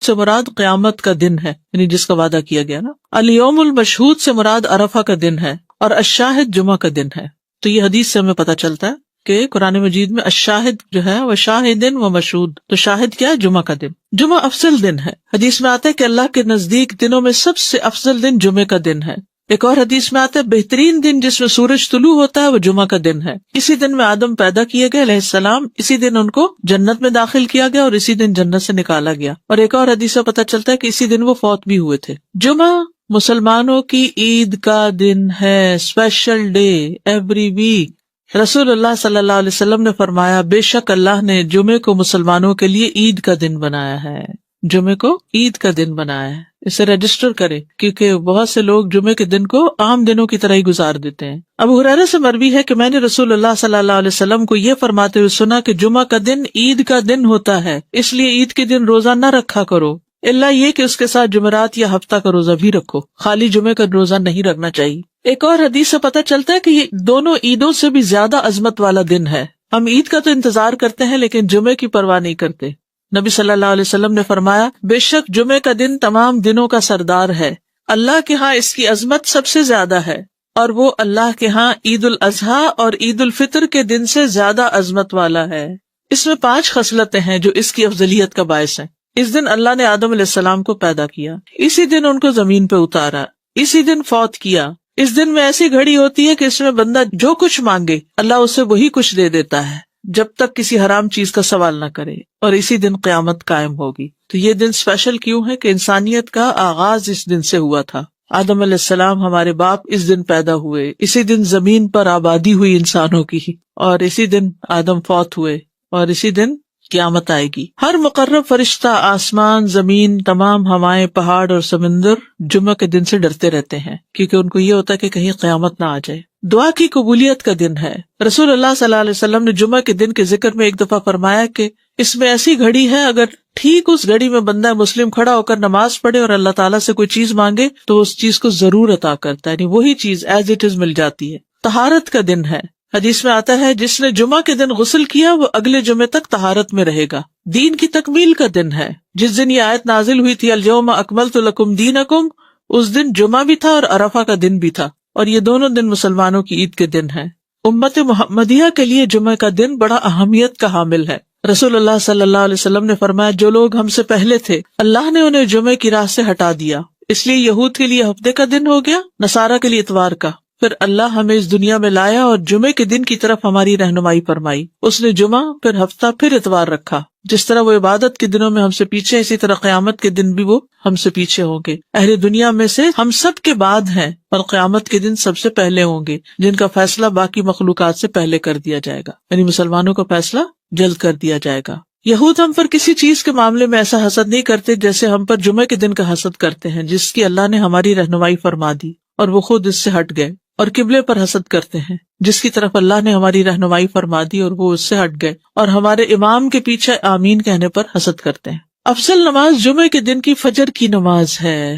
سے مراد قیامت کا دن ہے، یعنی جس کا وعدہ کیا گیا نا. الیوم المشہود سے مراد عرفہ کا دن ہے، اور الشاہد جمعہ کا دن ہے. تو یہ حدیث سے ہمیں پتہ چلتا ہے کہ قرآن مجید میں الشاہد جو ہے وہ شاہدن و مشہود، تو شاہد کیا ہے؟ جمعہ کا دن. جمعہ افضل دن ہے. حدیث میں آتا ہے کہ اللہ کے نزدیک دنوں میں سب سے افضل دن جمعے کا دن ہے. ایک اور حدیث میں آتا ہے بہترین دن جس میں سورج طلوع ہوتا ہے وہ جمعہ کا دن ہے. اسی دن میں آدم پیدا کیے گئے علیہ السلام، اسی دن ان کو جنت میں داخل کیا گیا اور اسی دن جنت سے نکالا گیا. اور ایک اور حدیث سے پتہ چلتا ہے کہ اسی دن وہ فوت بھی ہوئے تھے. جمعہ مسلمانوں کی عید کا دن ہے، اسپیشل ڈے ایوری ویک. رسول اللہ صلی اللہ علیہ وسلم نے فرمایا بے شک اللہ نے جمعے کو مسلمانوں کے لیے عید کا دن بنایا ہے. جمعے کو عید کا دن بنایا ہے، اسے رجسٹر کرے، کیونکہ بہت سے لوگ جمعے کے دن کو عام دنوں کی طرح ہی گزار دیتے ہیں. ابو ہریرہ سے مروی ہے کہ میں نے رسول اللہ صلی اللہ علیہ وسلم کو یہ فرماتے ہوئے سنا کہ جمعہ کا دن عید کا دن ہوتا ہے، اس لیے عید کے دن روزہ نہ رکھا کرو، الا یہ کہ اس کے ساتھ جمعرات یا ہفتہ کا روزہ بھی رکھو، خالی جمعے کا روزہ نہیں رکھنا چاہیے. ایک اور حدیث سے پتہ چلتا ہے کہ یہ دونوں عیدوں سے بھی زیادہ عظمت والا دن ہے. ہم عید کا تو انتظار کرتے ہیں لیکن جمعے کی پرواہ نہیں کرتے. نبی صلی اللہ علیہ وسلم نے فرمایا بے شک جمعے کا دن تمام دنوں کا سردار ہے، اللہ کے ہاں اس کی عظمت سب سے زیادہ ہے، اور وہ اللہ کے ہاں عید الاضحیٰ اور عید الفطر کے دن سے زیادہ عظمت والا ہے. اس میں 5 خصلتیں ہیں جو اس کی افضلیت کا باعث ہیں. اس دن اللہ نے آدم علیہ السلام کو پیدا کیا، اسی دن ان کو زمین پہ اتارا، اسی دن فوت کیا. اس دن میں ایسی گھڑی ہوتی ہے کہ اس میں بندہ جو کچھ مانگے اللہ اسے وہی کچھ دے دیتا ہے جب تک کسی حرام چیز کا سوال نہ کرے، اور اسی دن قیامت قائم ہوگی. تو یہ دن اسپیشل کیوں ہے کہ انسانیت کا آغاز اس دن سے ہوا تھا. آدم علیہ السلام ہمارے باپ اس دن پیدا ہوئے، اسی دن زمین پر آبادی ہوئی انسانوں کی، اور اسی دن آدم فوت ہوئے، اور اسی دن قیامت آئے گی. ہر مقرب فرشتہ، آسمان، زمین، تمام ہوائیں، پہاڑ اور سمندر جمعہ کے دن سے ڈرتے رہتے ہیں، کیونکہ ان کو یہ ہوتا ہے کہ کہیں قیامت نہ آ جائے. دعا کی قبولیت کا دن ہے. رسول اللہ صلی اللہ علیہ وسلم نے جمعہ کے دن کے ذکر میں ایک دفعہ فرمایا کہ اس میں ایسی گھڑی ہے، اگر ٹھیک اس گھڑی میں بندہ مسلم کھڑا ہو کر نماز پڑھے اور اللہ تعالیٰ سے کوئی چیز مانگے تو اس چیز کو ضرور عطا کرتا ہے، یعنی وہی چیز ایز اٹ از مل جاتی ہے. طہارت کا دن ہے. حدیث میں آتا ہے جس نے جمعہ کے دن غسل کیا وہ اگلے جمعے تک طہارت میں رہے گا. دین کی تکمیل کا دن ہے. جس دن یہ آیت نازل ہوئی تھی الیوم اکملت لکم دینکم، اس دن جمعہ بھی تھا اور عرفہ کا دن بھی تھا، اور یہ دونوں دن مسلمانوں کی عید کے دن ہیں. امت محمدیہ کے لیے جمعہ کا دن بڑا اہمیت کا حامل ہے. رسول اللہ صلی اللہ علیہ وسلم نے فرمایا جو لوگ ہم سے پہلے تھے اللہ نے انہیں جمعے کی راہ سے ہٹا دیا، اس لیے یہود کے لیے ہفتے کا دن ہو گیا، نصارہ کے لیے اتوار کا. پھر اللہ ہمیں اس دنیا میں لایا اور جمعے کے دن کی طرف ہماری رہنمائی فرمائی. اس نے جمعہ، پھر ہفتہ، پھر اتوار رکھا. جس طرح وہ عبادت کے دنوں میں ہم سے پیچھے، اسی طرح قیامت کے دن بھی وہ ہم سے پیچھے ہوں گے. اہل دنیا میں سے ہم سب کے بعد ہیں اور قیامت کے دن سب سے پہلے ہوں گے، جن کا فیصلہ باقی مخلوقات سے پہلے کر دیا جائے گا، یعنی مسلمانوں کا فیصلہ جلد کر دیا جائے گا. یہود ہم پر کسی چیز کے معاملے میں ایسا حسد نہیں کرتے جیسے ہم پر جمعے کے دن کا حسد کرتے ہیں، جس کی اللہ نے ہماری رہنمائی فرما دی اور وہ خود اس سے ہٹ گئے. اور قبلے پر حسد کرتے ہیں جس کی طرف اللہ نے ہماری رہنمائی فرما دی اور وہ اس سے ہٹ گئے، اور ہمارے امام کے پیچھے آمین کہنے پر حسد کرتے ہیں. افضل نماز جمعے کے دن کی فجر کی نماز ہے.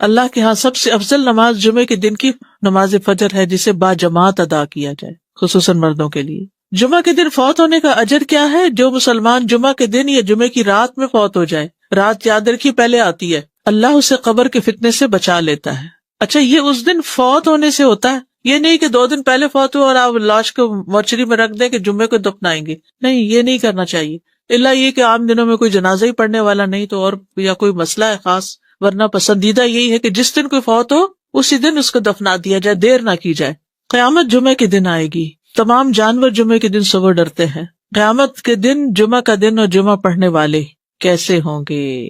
اللہ کے ہاں سب سے افضل نماز جمعے کے دن کی نماز فجر ہے، جسے با جماعت ادا کیا جائے، خصوصاً مردوں کے لیے. جمعہ کے دن فوت ہونے کا اجر کیا ہے؟ جو مسلمان جمعہ کے دن یا جمعے کی رات میں فوت ہو جائے، رات یاد رکھی پہلے آتی ہے، اللہ اسے قبر کے فتنے سے بچا لیتا ہے. اچھا، یہ اس دن فوت ہونے سے ہوتا ہے، یہ نہیں کہ 2 دن پہلے فوت ہو اور آپ لاش کو مورچری میں رکھ دیں کہ جمعے کو دفنائیں گے. نہیں، یہ نہیں کرنا چاہیے، الا یہ کہ عام دنوں میں کوئی جنازہ ہی پڑھنے والا نہیں تو، اور یا کوئی مسئلہ ہے خاص، ورنہ پسندیدہ یہی ہے کہ جس دن کوئی فوت ہو اسی دن اس کو دفنا دیا جائے، دیر نہ کی جائے. قیامت جمعے کے دن آئے گی. تمام جانور جمعے کے دن صبح ڈرتے ہیں. قیامت کے دن جمعہ کا دن اور جمعہ پڑھنے والے کیسے ہوں گے؟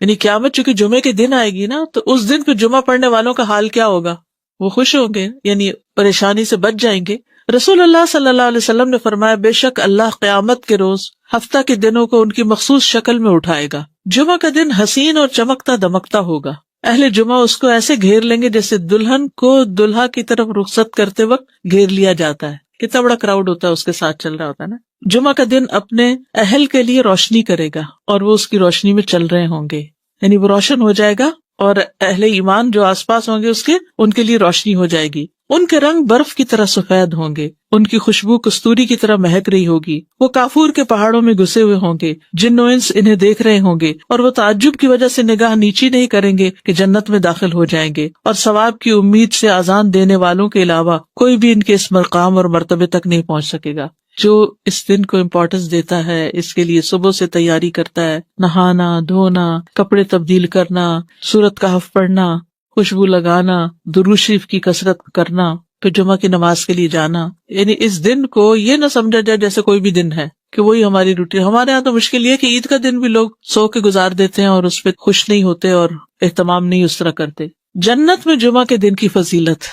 یعنی قیامت چونکہ جمعے کے دن آئے گی نا، تو اس دن پھر جمعہ پڑھنے والوں کا حال کیا ہوگا؟ وہ خوش ہوں گے، یعنی پریشانی سے بچ جائیں گے. رسول اللہ صلی اللہ علیہ وسلم نے فرمایا بے شک اللہ قیامت کے روز ہفتہ کے دنوں کو ان کی مخصوص شکل میں اٹھائے گا. جمعہ کا دن حسین اور چمکتا دمکتا ہوگا. اہل جمعہ اس کو ایسے گھیر لیں گے جیسے دلہن کو دلہا کی طرف رخصت کرتے وقت گھیر لیا جاتا ہے. کتنا بڑا کراؤڈ ہوتا ہے اس کے ساتھ چل رہا ہوتا ہے نا. جمعہ کا دن اپنے اہل کے لیے روشنی کرے گا اور وہ اس کی روشنی میں چل رہے ہوں گے، یعنی وہ روشن ہو جائے گا اور اہل ایمان جو آس پاس ہوں گے ان کے لیے روشنی ہو جائے گی. ان کے رنگ برف کی طرح سفید ہوں گے، ان کی خوشبو کستوری کی طرح مہک رہی ہوگی، وہ کافور کے پہاڑوں میں گھسے ہوئے ہوں گے، جن و انس انہیں دیکھ رہے ہوں گے، اور وہ تعجب کی وجہ سے نگاہ نیچی نہیں کریں گے کہ جنت میں داخل ہو جائیں گے، اور ثواب کی امید سے آذان دینے والوں کے علاوہ کوئی بھی ان کے اس مقام اور مرتبے تک نہیں پہنچ سکے گا۔ جو اس دن کو امپورٹنس دیتا ہے، اس کے لیے صبح سے تیاری کرتا ہے، نہانا دھونا، کپڑے تبدیل کرنا، سورۃ کہف پڑھنا، خوشبو لگانا، درود شریف کی کثرت کرنا، پھر جمعہ کی نماز کے لیے جانا، یعنی اس دن کو یہ نہ سمجھا جائے جیسے کوئی بھی دن ہے کہ وہی ہماری روٹین۔ ہمارے ہاں تو مشکل یہ کہ عید کا دن بھی لوگ سو کے گزار دیتے ہیں اور اس پہ خوش نہیں ہوتے اور اہتمام نہیں اس طرح کرتے۔ جنت میں جمعہ کے دن کی فضیلت،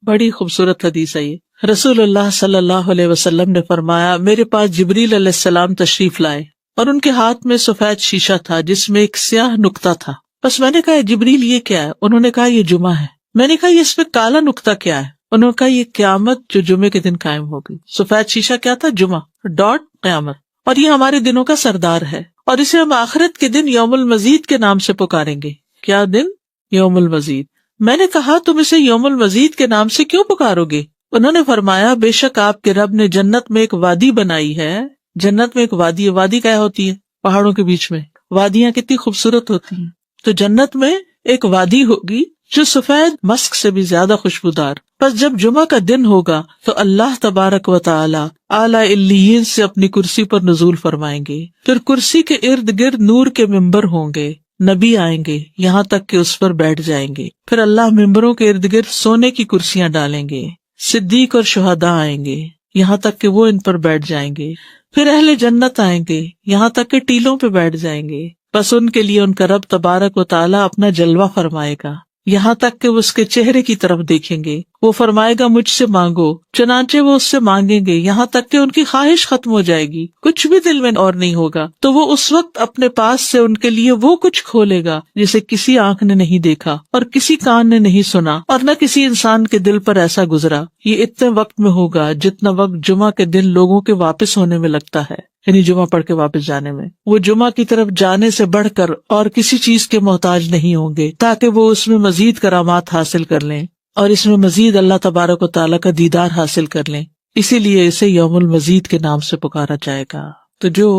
بڑی خوبصورت حدیث ہے یہ۔ رسول اللہ صلی اللہ علیہ وسلم نے فرمایا، میرے پاس جبریل علیہ السلام تشریف لائے اور ان کے ہاتھ میں سفید شیشہ تھا جس میں ایک سیاہ نقطہ تھا۔ بس میں نے کہا جبریل یہ کیا ہے؟ انہوں نے کہا یہ جمعہ ہے۔ میں نے کہا یہ اس میں کالا نقطہ کیا ہے؟ انہوں نے کہا یہ قیامت جو جمعے کے دن قائم ہوگی۔ سفید شیشہ کیا تھا؟ جمعہ ڈاٹ قیامت، اور یہ ہمارے دنوں کا سردار ہے، اور اسے ہم آخرت کے دن یوم المزید کے نام سے پکاریں گے۔ کیا دن؟ یوم المزید۔ میں نے کہا تم اسے یوم المزید کے نام سے کیوں پکارو گے؟ انہوں نے فرمایا بے شک آپ کے رب نے جنت میں ایک وادی بنائی ہے۔ جنت میں ایک وادی ہے۔ وادی کیا ہوتی ہے؟ پہاڑوں کے بیچ میں وادیاں کتنی خوبصورت ہوتی ہیں، تو جنت میں ایک وادی ہوگی جو سفید مسک سے بھی زیادہ خوشبودار۔ پس جب جمعہ کا دن ہوگا تو اللہ تبارک و تعالی اعلی علیین سے اپنی کرسی پر نزول فرمائیں گے، پھر کرسی کے ارد گرد نور کے ممبر ہوں گے، نبی آئیں گے یہاں تک کہ اس پر بیٹھ جائیں گے، پھر اللہ ممبروں کے ارد گرد سونے کی کرسیاں ڈالیں گے، صدیق اور شہداء آئیں گے یہاں تک کہ وہ ان پر بیٹھ جائیں گے، پھر اہل جنت آئیں گے یہاں تک کہ ٹیلوں پہ بیٹھ جائیں گے، بس ان کے لیے ان کا رب تبارک و تعالی اپنا جلوہ فرمائے گا یہاں تک کہ وہ اس کے چہرے کی طرف دیکھیں گے، وہ فرمائے گا مجھ سے مانگو، چنانچہ وہ اس سے مانگیں گے یہاں تک کہ ان کی خواہش ختم ہو جائے گی، کچھ بھی دل میں اور نہیں ہوگا، تو وہ اس وقت اپنے پاس سے ان کے لیے وہ کچھ کھولے گا جسے کسی آنکھ نے نہیں دیکھا اور کسی کان نے نہیں سنا اور نہ کسی انسان کے دل پر ایسا گزرا۔ یہ اتنے وقت میں ہوگا جتنا وقت جمعہ کے دن لوگوں کے واپس ہونے میں لگتا ہے، یعنی جمعہ پڑھ کے واپس جانے میں۔ وہ جمعہ کی طرف جانے سے بڑھ کر اور کسی چیز کے محتاج نہیں ہوں گے تاکہ وہ اس میں مزید کرامات حاصل کر لیں اور اس میں مزید اللہ تبارک و تعالیٰ کا دیدار حاصل کر لیں، اسی لیے اسے یوم المزید کے نام سے پکارا جائے گا۔ تو جو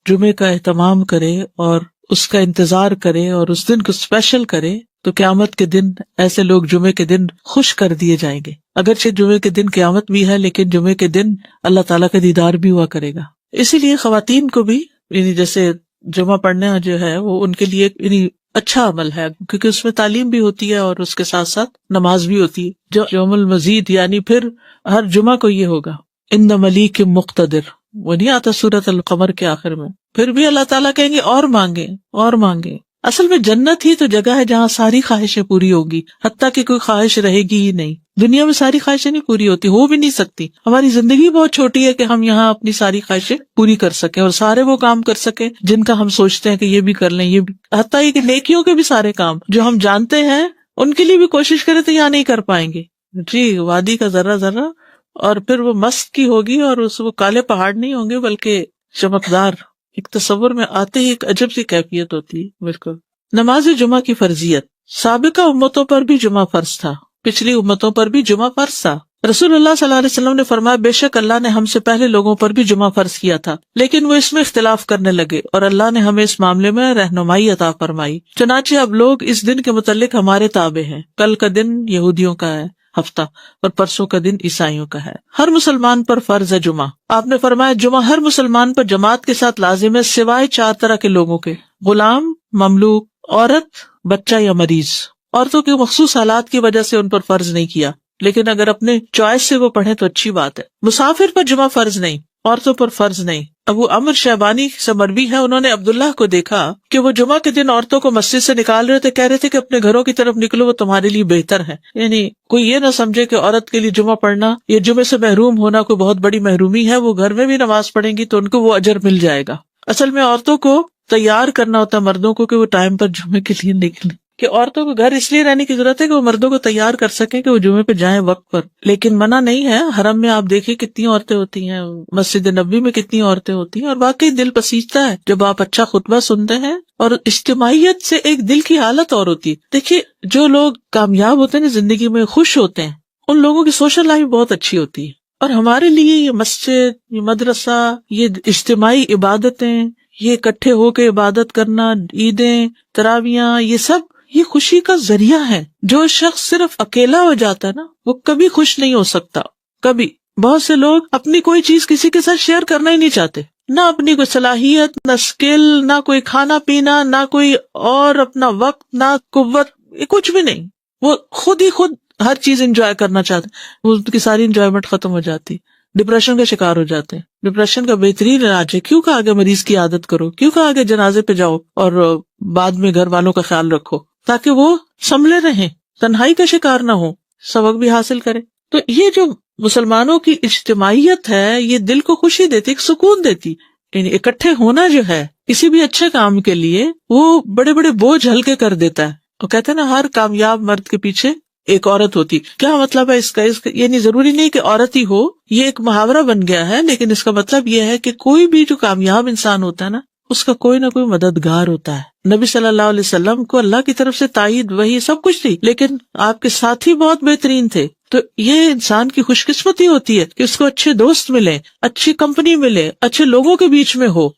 جمعے کا اہتمام کرے اور اس کا انتظار کرے اور اس دن کو اسپیشل کرے تو قیامت کے دن ایسے لوگ جمعے کے دن خوش کر دیے جائیں گے۔ اگرچہ جمعے کے دن قیامت بھی ہے لیکن جمعے کے دن اللہ تعالیٰ کا دیدار بھی ہوا کرے گا۔ اسی لیے خواتین کو بھی یعنی جیسے جمعہ پڑھنا جو ہے وہ ان کے لیے یعنی اچھا عمل ہے، کیونکہ اس میں تعلیم بھی ہوتی ہے اور اس کے ساتھ ساتھ نماز بھی ہوتی ہے۔ جو یوم المزید یعنی پھر ہر جمعہ کو یہ ہوگا ان ملیک مقتدر، وہ نہیں آتا سورۃ القمر کے آخر میں، پھر بھی اللہ تعالیٰ کہیں گے اور مانگے اور مانگے۔ اصل میں جنت ہی تو جگہ ہے جہاں ساری خواہشیں پوری ہوگی، حتیٰ کہ کوئی خواہش رہے گی ہی نہیں۔ دنیا میں ساری خواہشیں نہیں پوری ہوتی، ہو بھی نہیں سکتی۔ ہماری زندگی بہت چھوٹی ہے کہ ہم یہاں اپنی ساری خواہشیں پوری کر سکیں اور سارے وہ کام کر سکیں جن کا ہم سوچتے ہیں کہ یہ بھی کر لیں، یہ بھی، حتیٰ کہ نیکیوں کے بھی سارے کام جو ہم جانتے ہیں ان کے لیے بھی کوشش کریں تو یہاں نہیں کر پائیں گے۔ جی وادی کا ذرہ ذرہ، اور پھر وہ مسک کی ہوگی اور وہ کالے پہاڑ نہیں ہوں گے بلکہ چمکدار۔ ایک تصور میں آتے ہی ایک عجب سی کیفیت ہوتی ہے۔ بالکل۔ نماز جمعہ کی فرضیت، سابقہ امتوں پر بھی جمعہ فرض تھا، پچھلی امتوں پر بھی جمعہ فرض تھا۔ رسول اللہ صلی اللہ علیہ وسلم نے فرمایا بے شک اللہ نے ہم سے پہلے لوگوں پر بھی جمعہ فرض کیا تھا لیکن وہ اس میں اختلاف کرنے لگے اور اللہ نے ہمیں اس معاملے میں رہنمائی عطا فرمائی، چنانچہ اب لوگ اس دن کے متعلق ہمارے تابع ہیں۔ کل کا دن یہودیوں کا ہے ہفتہ اور پرسوں کا دن عیسائیوں کا ہے۔ ہر مسلمان پر فرض ہے جمعہ۔ آپ نے فرمایا جمعہ ہر مسلمان پر جماعت کے ساتھ لازم ہے سوائے 4 طرح کے لوگوں کے: غلام، مملوک، عورت، بچہ یا مریض۔ عورتوں کے مخصوص حالات کی وجہ سے ان پر فرض نہیں کیا، لیکن اگر اپنے چوائس سے وہ پڑھیں تو اچھی بات ہے۔ مسافر پر جمعہ فرض نہیں، عورتوں پر فرض نہیں۔ ابو عمر شیبانی سے مروی ہے، انہوں نے عبداللہ کو دیکھا کہ وہ جمعہ کے دن عورتوں کو مسجد سے نکال رہے تھے، کہہ رہے تھے کہ اپنے گھروں کی طرف نکلو، وہ تمہارے لیے بہتر ہے۔ یعنی کوئی یہ نہ سمجھے کہ عورت کے لیے جمعہ پڑھنا یا جمعے سے محروم ہونا کوئی بہت بڑی محرومی ہے، وہ گھر میں بھی نماز پڑھیں گی تو ان کو وہ اجر مل جائے گا۔ اصل میں عورتوں کو تیار کرنا ہوتا ہے مردوں کو کہ وہ ٹائم پر جمعے کے لیے نکلیں، کہ عورتوں کو گھر اس لیے رہنے کی ضرورت ہے کہ وہ مردوں کو تیار کر سکیں کہ وہ جمعے پہ جائیں وقت پر۔ لیکن منع نہیں ہے، حرم میں آپ دیکھیں کتنی عورتیں ہوتی ہیں، مسجد نبوی میں کتنی عورتیں ہوتی ہیں، اور واقعی دل پسیجتا ہے جب آپ اچھا خطبہ سنتے ہیں، اور اجتماعیت سے ایک دل کی حالت اور ہوتی ہے۔ دیکھیے جو لوگ کامیاب ہوتے ہیں زندگی میں، خوش ہوتے ہیں، ان لوگوں کی سوشل لائف بہت اچھی ہوتی ہے. اور ہمارے لیے یہ مسجد، یہ مدرسہ، یہ اجتماعی عبادتیں، یہ اکٹھے ہو کے عبادت کرنا، عیدیں، تراویاں، یہ سب یہ خوشی کا ذریعہ ہے. جو شخص صرف اکیلا ہو جاتا ہے نا، وہ کبھی خوش نہیں ہو سکتا. کبھی. بہت سے لوگ اپنی کوئی چیز کسی کے ساتھ شیئر کرنا ہی نہیں چاہتے، نہ اپنی کوئی صلاحیت، نہ اسکل، نہ کوئی کھانا پینا، نہ کوئی اور اپنا وقت، نہ قوت، کچھ بھی نہیں. وہ خود ہی خود ہر چیز انجوائے کرنا چاہتے ہیں. وہ ان کی ساری انجوائمنٹ ختم ہو جاتی، ڈپریشن کا شکار ہو جاتے ہیں. ڈپریشن کا بہترین علاج ہے، کیوں کہ آگے مریض کی عادت کرو، کیوں کہ آگے جنازے پہ جاؤ اور بعد میں گھر والوں کا خیال رکھو تاکہ وہ سنبھلے رہیں، تنہائی کا شکار نہ ہو، سبق بھی حاصل کرے. تو یہ جو مسلمانوں کی اجتماعیت ہے یہ دل کو خوشی دیتی، ایک سکون دیتی. یعنی اکٹھے ہونا جو ہے کسی بھی اچھے کام کے لیے وہ بڑے بڑے بوجھ ہلکے کر دیتا ہے. وہ کہتے ہیں نا ہر کامیاب مرد کے پیچھے ایک عورت ہوتی. کیا مطلب ہے اس کا یعنی ضروری نہیں کہ عورت ہی ہو، یہ ایک محاورہ بن گیا ہے، لیکن اس کا مطلب یہ ہے کہ کوئی بھی جو کامیاب انسان ہوتا ہے نا اس کا کوئی نہ کوئی مددگار ہوتا ہے. نبی صلی اللہ علیہ وسلم کو اللہ کی طرف سے تائید، وہی سب کچھ تھی، لیکن آپ کے ساتھی بہت بہترین تھے. تو یہ انسان کی خوش قسمتی ہوتی ہے کہ اس کو اچھے دوست ملے، اچھی کمپنی ملے، اچھے لوگوں کے بیچ میں ہو.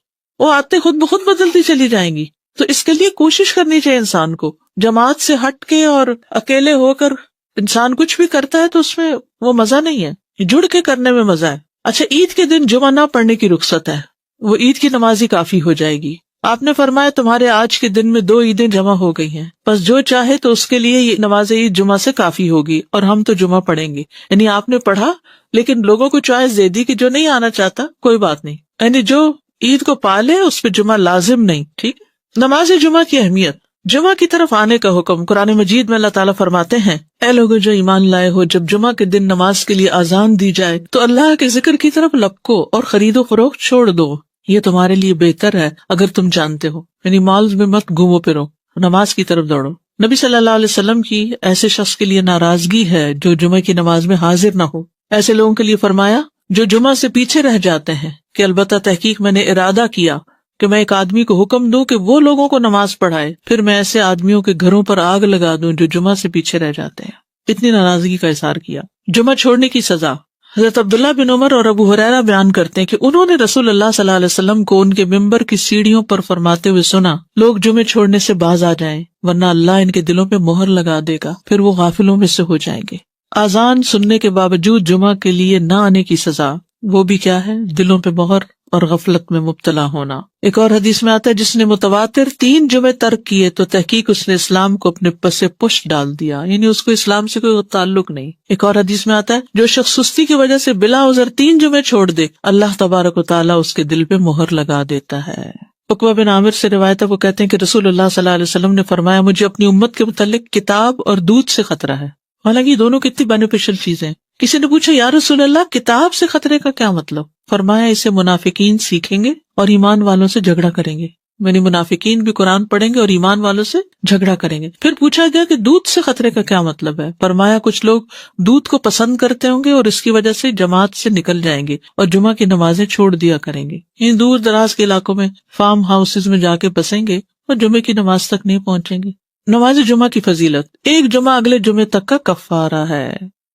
وہ آتے خود بخود بدلتی چلی جائیں گی. تو اس کے لیے کوشش کرنی چاہیے انسان کو. جماعت سے ہٹ کے اور اکیلے ہو کر انسان کچھ بھی کرتا ہے تو اس میں وہ مزہ نہیں ہے، جڑ کے کرنے میں مزہ ہے. اچھا، عید کے دن جمعہ نہ پڑھنے کی رخصت ہے، وہ عید کی نماز ہی کافی ہو جائے گی. آپ نے فرمایا تمہارے آج کے دن میں 2 عیدیں جمع ہو گئی ہیں، بس جو چاہے تو اس کے لیے یہ نماز عید جمعہ سے کافی ہوگی، اور ہم تو جمعہ پڑھیں گے. یعنی آپ نے پڑھا لیکن لوگوں کو چوائس دے دی کہ جو نہیں آنا چاہتا کوئی بات نہیں، یعنی جو عید کو پالے اس پہ جمعہ لازم نہیں. ٹھیک. نماز جمعہ کی اہمیت. جمعہ کی طرف آنے کا حکم. قرآن مجید میں اللہ تعالیٰ فرماتے ہیں، اے لوگو جو ایمان لائے ہو، جب جمعہ کے دن نماز کے لیے اذان دی جائے تو اللہ کے ذکر کی طرف لپکو اور خرید و فروخت چھوڑ دو، یہ تمہارے لیے بہتر ہے اگر تم جانتے ہو. یعنی مالز میں مت گھومو پھرو، نماز کی طرف دوڑو. نبی صلی اللہ علیہ وسلم کی ایسے شخص کے لیے ناراضگی ہے جو جمعہ کی نماز میں حاضر نہ ہو. ایسے لوگوں کے لیے فرمایا جو جمعہ سے پیچھے رہ جاتے ہیں کہ البتہ تحقیق میں نے ارادہ کیا کہ میں ایک آدمی کو حکم دوں کہ وہ لوگوں کو نماز پڑھائے، پھر میں ایسے آدمیوں کے گھروں پر آگ لگا دوں جو جمعہ سے پیچھے رہ جاتے ہیں. اتنی ناراضگی کا اظہار کیا. جمعہ چھوڑنے کی سزا. حضرت عبداللہ بن عمر اور ابو ہریرہ بیان کرتے ہیں کہ انہوں نے رسول اللہ صلی اللہ علیہ وسلم کو ان کے ممبر کی سیڑھیوں پر فرماتے ہوئے سنا، لوگ جمعے چھوڑنے سے باز آ جائیں ورنہ اللہ ان کے دلوں پہ مہر لگا دے گا، پھر وہ غافلوں میں سے ہو جائیں گے. اذان سننے کے باوجود جمعہ کے لیے نہ آنے کی سزا، وہ بھی کیا ہے؟ دلوں پہ مہر اور غفلت میں مبتلا ہونا. ایک اور حدیث میں آتا ہے جس نے متواتر 3 جمعے ترک کیے تو تحقیق اس نے اسلام کو اپنے پس پشت ڈال دیا، یعنی اس کو اسلام سے کوئی تعلق نہیں. ایک اور حدیث میں آتا ہے جو شخص سستی کی وجہ سے بلا عذر 3 جمعے چھوڑ دے اللہ تبارک و تعالیٰ اس کے دل پہ مہر لگا دیتا ہے. عقبہ بن عامر سے روایت ہے، وہ کہتے ہیں کہ رسول اللہ صلی اللہ علیہ وسلم نے فرمایا مجھے اپنی امت کے متعلق کتاب اور دودھ سے خطرہ ہے. حالانکہ یہ دونوں کتنی بینیفیشل چیزیں. کسی نے پوچھا یا رسول اللہ کتاب سے خطرے کا کیا مطلب؟ فرمایا اسے منافقین سیکھیں گے اور ایمان والوں سے جھگڑا کریں گے، یعنی منافقین بھی قرآن پڑھیں گے اور ایمان والوں سے جھگڑا کریں گے. پھر پوچھا گیا کہ دودھ سے خطرے کا کیا مطلب ہے؟ فرمایا کچھ لوگ دودھ کو پسند کرتے ہوں گے اور اس کی وجہ سے جماعت سے نکل جائیں گے اور جمعہ کی نمازیں چھوڑ دیا کریں گے. ان دور دراز کے علاقوں میں فارم ہاؤسز میں جا کے بسیں گے اور جمعے کی نماز تک نہیں پہنچیں گے. نماز جمعہ کی فضیلت. ایک جمعہ اگلے جمعے تک کا کفارہ ہے،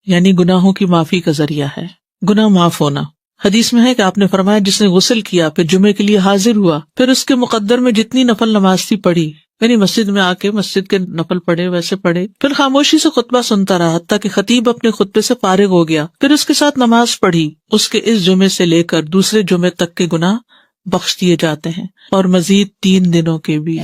یعنی گناہوں کی معافی کا ذریعہ ہے، گناہ معاف ہونا. حدیث میں ہے کہ آپ نے فرمایا جس نے غسل کیا پھر جمعے کے لیے حاضر ہوا، پھر اس کے مقدر میں جتنی نفل نماز تھی پڑھی، یعنی مسجد میں آ کے مسجد کے نفل پڑھے ویسے پڑھے، پھر خاموشی سے خطبہ سنتا رہا حتیٰ کہ خطیب اپنے خطبے سے فارغ ہو گیا، پھر اس کے ساتھ نماز پڑھی، اس کے اس جمعے سے لے کر دوسرے جمعے تک کے گناہ بخش دیے جاتے ہیں اور مزید 3 دنوں کے بھی.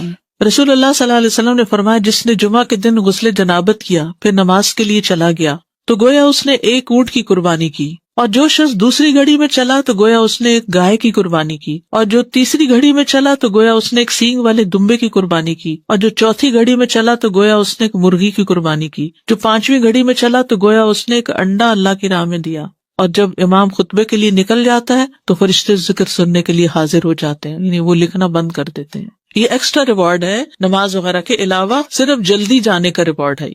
رسول اللہ صلی اللہ علیہ وسلم نے فرمایا جس نے جمعہ کے دن غسل جنابت کیا پھر نماز کے لیے چلا گیا تو گویا اس نے 1 اونٹ کی قربانی کی، اور جو شخص دوسری گھڑی میں چلا تو گویا اس نے 1 گائے کی قربانی کی، اور جو تیسری گھڑی میں چلا تو گویا اس نے 1 سینگ والے دمبے کی قربانی کی، اور جو چوتھی گھڑی میں چلا تو گویا اس نے 1 مرغی کی قربانی کی، جو 5ویں گھڑی میں چلا تو گویا اس نے 1 انڈا اللہ کی راہ میں دیا. اور جب امام خطبے کے لیے نکل جاتا ہے تو فرشتے ذکر سننے کے لیے حاضر ہو جاتے ہیں، یعنی وہ لکھنا بند کر دیتے ہیں. یہ ایکسٹرا ریوارڈ ہے نماز وغیرہ کے علاوہ، صرف جلدی جانے کا ریوارڈ ہے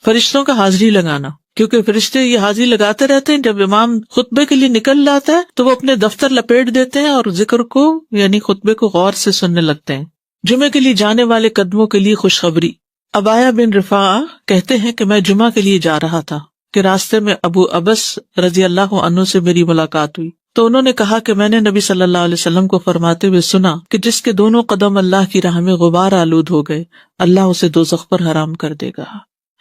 فرشتوں کا حاضری لگانا، کیونکہ فرشتے یہ حاضری لگاتے رہتے ہیں. جب امام خطبے کے لیے نکل جاتا ہے تو وہ اپنے دفتر لپیٹ دیتے ہیں اور ذکر کو یعنی خطبے کو غور سے سننے لگتے ہیں. جمعے کے لیے جانے والے قدموں کے لیے خوشخبری. ابایا بن رفاعہ کہتے ہیں کہ میں جمعہ کے لیے جا رہا تھا کہ راستے میں ابو ابس رضی اللہ عنہ سے میری ملاقات ہوئی تو انہوں نے کہا کہ میں نے نبی صلی اللہ علیہ وسلم کو فرماتے ہوئے سنا کہ جس کے دونوں قدم اللہ کی راہ میں غبار آلود ہو گئے اللہ اسے دوزخ پر حرام کر دے گا.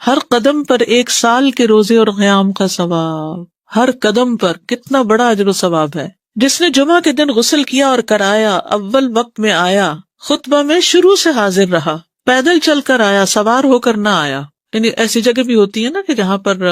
ہر قدم پر 1 سال کے روزے اور قیام کا ثواب. ہر قدم پر کتنا بڑا اجر و ثواب ہے. جس نے جمعہ کے دن غسل کیا اور کرایا، اول وقت میں آیا، خطبہ میں شروع سے حاضر رہا، پیدل چل کر آیا، سوار ہو کر نہ آیا. یعنی ایسی جگہ بھی ہوتی ہے نا کہ جہاں پر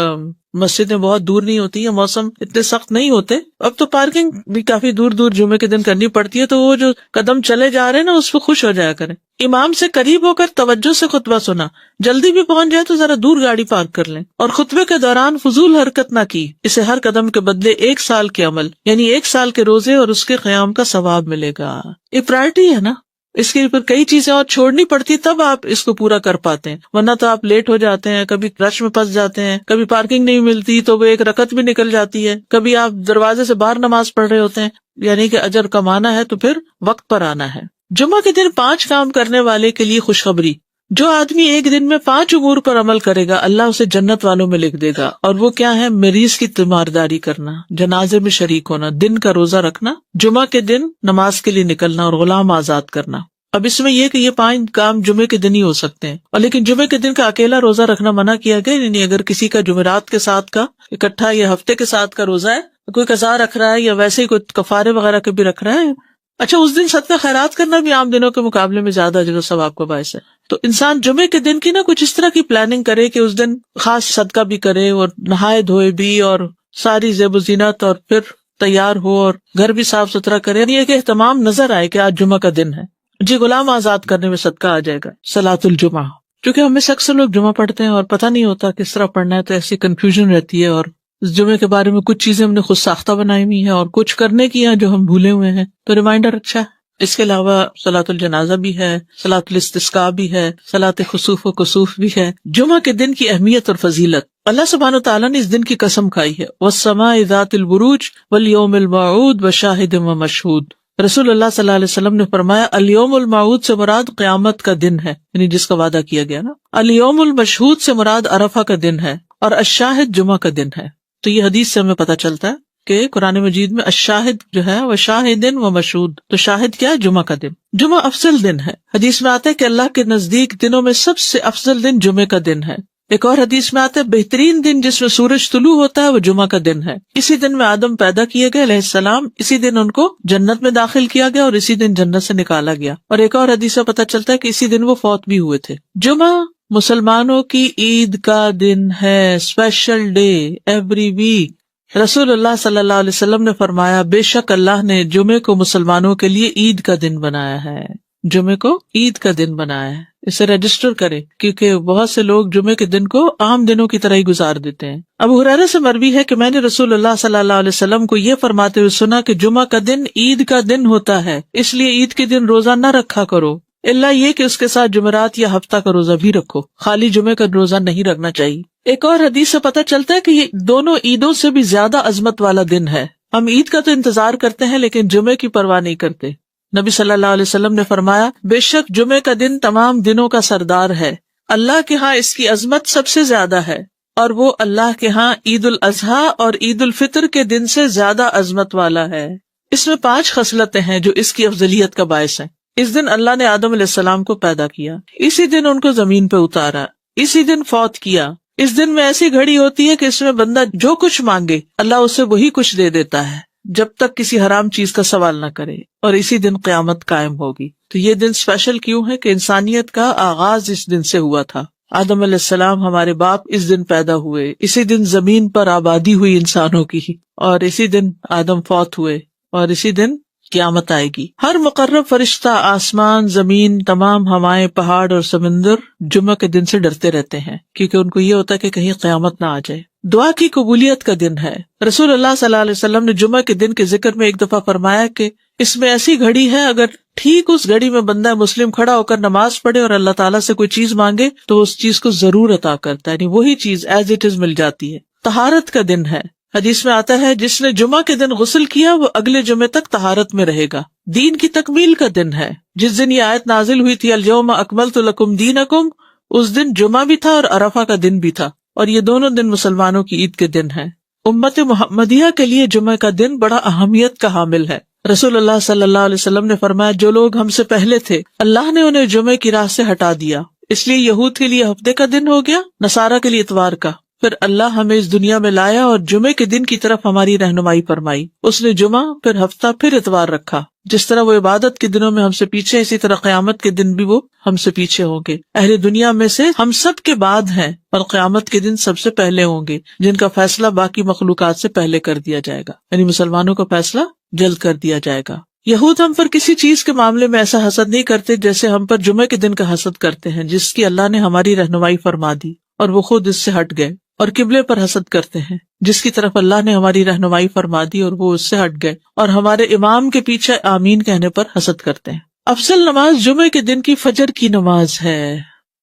مسجدیں بہت دور نہیں ہوتی ہیں، موسم اتنے سخت نہیں ہوتے. اب تو پارکنگ بھی کافی دور دور جمعے کے دن کرنی پڑتی ہے، تو وہ جو قدم چلے جا رہے ہیں نا اس پہ خوش ہو جایا کریں. امام سے قریب ہو کر توجہ سے خطبہ سنا، جلدی بھی پہنچ جائے تو ذرا دور گاڑی پارک کر لیں، اور خطبے کے دوران فضول حرکت نہ کی. اسے ہر قدم کے بدلے 1 سال کے عمل یعنی 1 سال کے روزے اور اس کے قیام کا ثواب ملے گا. یہ پرائرٹی ہے نا، اس کے اوپر کئی چیزیں اور چھوڑنی پڑتی تب آپ اس کو پورا کر پاتے ہیں، ورنہ تو آپ لیٹ ہو جاتے ہیں، کبھی رش میں پھنس جاتے ہیں، کبھی پارکنگ نہیں ملتی تو وہ 1 رکعت بھی نکل جاتی ہے، کبھی آپ دروازے سے باہر نماز پڑھ رہے ہوتے ہیں. یعنی کہ اجر کمانا ہے تو پھر وقت پر آنا ہے. جمعہ کے دن 5 کام کرنے والے کے لیے خوشخبری. جو آدمی ایک دن میں 5 امور پر عمل کرے گا اللہ اسے جنت والوں میں لکھ دے گا. اور وہ کیا ہے؟ مریض کی تیمارداری کرنا، جنازے میں شریک ہونا، دن کا روزہ رکھنا، جمعہ کے دن نماز کے لیے نکلنا اور غلام آزاد کرنا. اب اس میں یہ کہ یہ 5 کام جمعے کے دن ہی ہو سکتے ہیں، اور لیکن جمعے کے دن کا اکیلا روزہ رکھنا منع کیا گیا. یعنی اگر کسی کا جمعرات کے ساتھ کا اکٹھا یا ہفتے کے ساتھ کا روزہ ہے، کوئی قضا رکھ رہا ہے یا ویسے ہی کوئی کفارے وغیرہ کے بھی رکھ رہا ہے، اچھا اس دن صدقہ خیرات کرنا بھی عام دنوں کے مقابلے میں زیادہ اجر و ثواب کا باعث ہے. تو انسان جمعے کے دن کی نا کچھ اس طرح کی پلاننگ کرے کہ اس دن خاص صدقہ بھی کرے اور نہائے دھوئے بھی اور ساری زیب و زینت اور پھر تیار ہو اور گھر بھی صاف ستھرا کرے. یہ کہ اہتمام نظر آئے کہ آج جمعہ کا دن ہے. جی غلام آزاد کرنے میں صدقہ آ جائے گا. صلاۃ الجمعہ، کیونکہ ہم میں سے اکثر لوگ جمعہ پڑھتے ہیں اور پتہ نہیں ہوتا کس طرح پڑھنا ہے، تو ایسی کنفیوژن رہتی ہے. اور اس جمعے کے بارے میں کچھ چیزیں ہم نے خود ساختہ بنائی ہوئی ہیں اور کچھ کرنے کی ہیں جو ہم بھولے ہوئے ہیں، تو ریمائنڈر اچھا ہے. اس کے علاوہ صلاۃ الجنازہ بھی ہے، صلاۃ الاستسقاء بھی ہے، صلاۃ خسوف و کسوف بھی ہے. جمعہ کے دن کی اہمیت اور فضیلت. اللہ سبحانہ وتعالیٰ نے اس دن کی قسم کھائی ہے، والسماء ذات البروج والیوم الموعود وشاہد ومشہود. رسول اللہ صلی اللہ علیہ وسلم نے فرمایا الیوم الموعود سے مراد قیامت کا دن ہے، یعنی جس کا وعدہ کیا گیا نا. الیوم المشہود سے مراد عرفہ کا دن ہے، اور الشاہد جمعہ کا دن ہے. تو یہ حدیث سے ہمیں پتہ چلتا ہے کہ قرآن مجید میں الشاہد جو ہے وہ شاہدن و مشہود. تو شاہد کیا ہے؟ جمعہ کا دن. جمعہ افضل دن ہے. حدیث میں آتا ہے کہ اللہ کے نزدیک دنوں میں سب سے افضل دن جمعے کا دن ہے. ایک اور حدیث میں آتا ہے بہترین دن جس میں سورج طلوع ہوتا ہے وہ جمعہ کا دن ہے. اسی دن میں آدم پیدا کیے گئے علیہ السلام، اسی دن ان کو جنت میں داخل کیا گیا اور اسی دن جنت سے نکالا گیا. اور ایک اور حدیث سے پتہ چلتا ہے کہ اسی دن وہ فوت بھی ہوئے تھے. جمعہ مسلمانوں کی عید کا دن ہے، اسپیشل ڈے ایوری ویک. رسول اللہ صلی اللہ علیہ وسلم نے فرمایا بے شک اللہ نے جمعے کو مسلمانوں کے لیے عید کا دن بنایا ہے. جمعے کو عید کا دن بنایا ہے. اسے رجسٹر کرے، کیونکہ بہت سے لوگ جمعے کے دن کو عام دنوں کی طرح ہی گزار دیتے ہیں. ابو ہریرہ سے مروی ہے کہ میں نے رسول اللہ صلی اللہ علیہ وسلم کو یہ فرماتے ہوئے سنا کہ جمعہ کا دن عید کا دن ہوتا ہے، اس لیے عید کے دن روزہ نہ رکھا کرو، الا یہ کہ اس کے ساتھ جمعرات یا ہفتہ کا روزہ بھی رکھو، خالی جمعے کا روزہ نہیں رکھنا چاہیے. ایک اور حدیث سے پتہ چلتا ہے کہ یہ دونوں عیدوں سے بھی زیادہ عظمت والا دن ہے. ہم عید کا تو انتظار کرتے ہیں لیکن جمعے کی پرواہ نہیں کرتے. نبی صلی اللہ علیہ وسلم نے فرمایا بے شک جمعے کا دن تمام دنوں کا سردار ہے، اللہ کے ہاں اس کی عظمت سب سے زیادہ ہے، اور وہ اللہ کے ہاں عید الاضحیٰ اور عید الفطر کے دن سے زیادہ عظمت والا ہے. اس میں 5 خصلتیں ہیں جو اس کی افضلیت کا باعث ہیں. اس دن اللہ نے آدم علیہ السلام کو پیدا کیا، اسی دن ان کو زمین پہ اتارا، اسی دن فوت کیا. اس دن میں ایسی گھڑی ہوتی ہے کہ اس میں بندہ جو کچھ مانگے اللہ اسے وہی کچھ دے دیتا ہے جب تک کسی حرام چیز کا سوال نہ کرے، اور اسی دن قیامت قائم ہوگی. تو یہ دن اسپیشل کیوں ہے کہ انسانیت کا آغاز اس دن سے ہوا تھا. آدم علیہ السلام ہمارے باپ اس دن پیدا ہوئے، اسی دن زمین پر آبادی ہوئی انسانوں کی، اور اسی دن آدم فوت ہوئے، اور اسی دن قیامت آئے گی. ہر مقرب فرشتہ، آسمان، زمین، تمام ہوائیں، پہاڑ اور سمندر جمعہ کے دن سے ڈرتے رہتے ہیں، کیونکہ ان کو یہ ہوتا ہے کہ کہیں قیامت نہ آ جائے. دعا کی قبولیت کا دن ہے. رسول اللہ صلی اللہ علیہ وسلم نے جمعہ کے دن کے ذکر میں ایک دفعہ فرمایا کہ اس میں ایسی گھڑی ہے، اگر ٹھیک اس گھڑی میں بندہ مسلم کھڑا ہو کر نماز پڑھے اور اللہ تعالیٰ سے کوئی چیز مانگے تو اس چیز کو ضرور عطا کرتا ہے، یعنی وہی چیز ایز اٹ از مل جاتی ہے. طہارت کا دن ہے. حدیث میں آتا ہے جس نے جمعہ کے دن غسل کیا وہ اگلے جمعے تک طہارت میں رہے گا. دین کی تکمیل کا دن ہے. جس دن یہ آیت نازل ہوئی تھی الیوم اکملت لکم دینکم، اس دن جمعہ بھی تھا اور عرفہ کا دن بھی تھا، اور یہ دونوں دن مسلمانوں کی عید کے دن ہیں۔ امت محمدیہ کے لیے جمعہ کا دن بڑا اہمیت کا حامل ہے۔ رسول اللہ صلی اللہ علیہ وسلم نے فرمایا جو لوگ ہم سے پہلے تھے اللہ نے انہیں جمعے کی راہ سے ہٹا دیا، اس لیے یہود کے لیے ہفتے کا دن ہو گیا، نصارہ کے لیے اتوار کا۔ پھر اللہ ہمیں اس دنیا میں لایا اور جمعے کے دن کی طرف ہماری رہنمائی فرمائی، اس نے جمعہ پھر ہفتہ پھر اتوار رکھا۔ جس طرح وہ عبادت کے دنوں میں ہم سے پیچھے، اسی طرح قیامت کے دن بھی وہ ہم سے پیچھے ہوں گے۔ اہل دنیا میں سے ہم سب کے بعد ہیں اور قیامت کے دن سب سے پہلے ہوں گے، جن کا فیصلہ باقی مخلوقات سے پہلے کر دیا جائے گا، یعنی مسلمانوں کا فیصلہ جلد کر دیا جائے گا۔ یہود ہم پر کسی چیز کے معاملے میں ایسا حسد نہیں کرتے جیسے ہم پر جمعے کے دن کا حسد کرتے ہیں، جس کی اللہ نے ہماری رہنمائی فرما دی اور وہ خود اس سے ہٹ گئے، اور قبلے پر حسد کرتے ہیں جس کی طرف اللہ نے ہماری رہنمائی فرما دی اور وہ اس سے ہٹ گئے، اور ہمارے امام کے پیچھے آمین کہنے پر حسد کرتے ہیں۔ افضل نماز جمعے کے دن کی فجر کی نماز ہے۔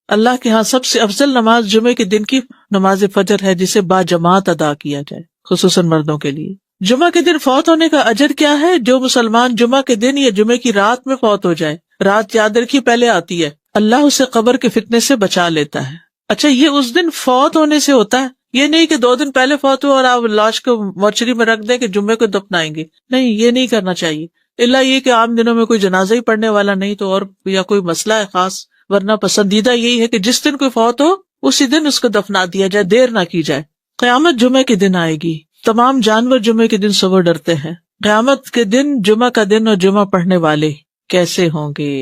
اللہ کے ہاں سب سے افضل نماز جمعے کے دن کی نماز فجر ہے، جسے با جماعت ادا کیا جائے، خصوصاً مردوں کے لیے۔ جمعہ کے دن فوت ہونے کا اجر کیا ہے؟ جو مسلمان جمعہ کے دن یا جمعے کی رات میں فوت ہو جائے، رات یاد رکھی پہلے آتی ہے، اللہ اسے قبر کے فتنے سے بچا لیتا ہے۔ اچھا، یہ اس دن فوت ہونے سے ہوتا ہے، یہ نہیں کہ 2 دن پہلے فوت ہو اور آپ لاش کو مورچری میں رکھ دیں کہ جمعے کو دفنائیں گے، نہیں، یہ نہیں کرنا چاہیے، الا یہ کہ عام دنوں میں کوئی جنازہ ہی پڑھنے والا نہیں تو، اور یا کوئی مسئلہ ہے خاص، ورنہ پسندیدہ یہی ہے کہ جس دن کوئی فوت ہو اسی دن اس کو دفنا دیا جائے، دیر نہ کی جائے۔ قیامت جمعے کے دن آئے گی، تمام جانور جمعے کے دن صبح ڈرتے ہیں۔ قیامت کے دن جمعہ کا دن اور جمعہ پڑھنے والے کیسے ہوں گے؟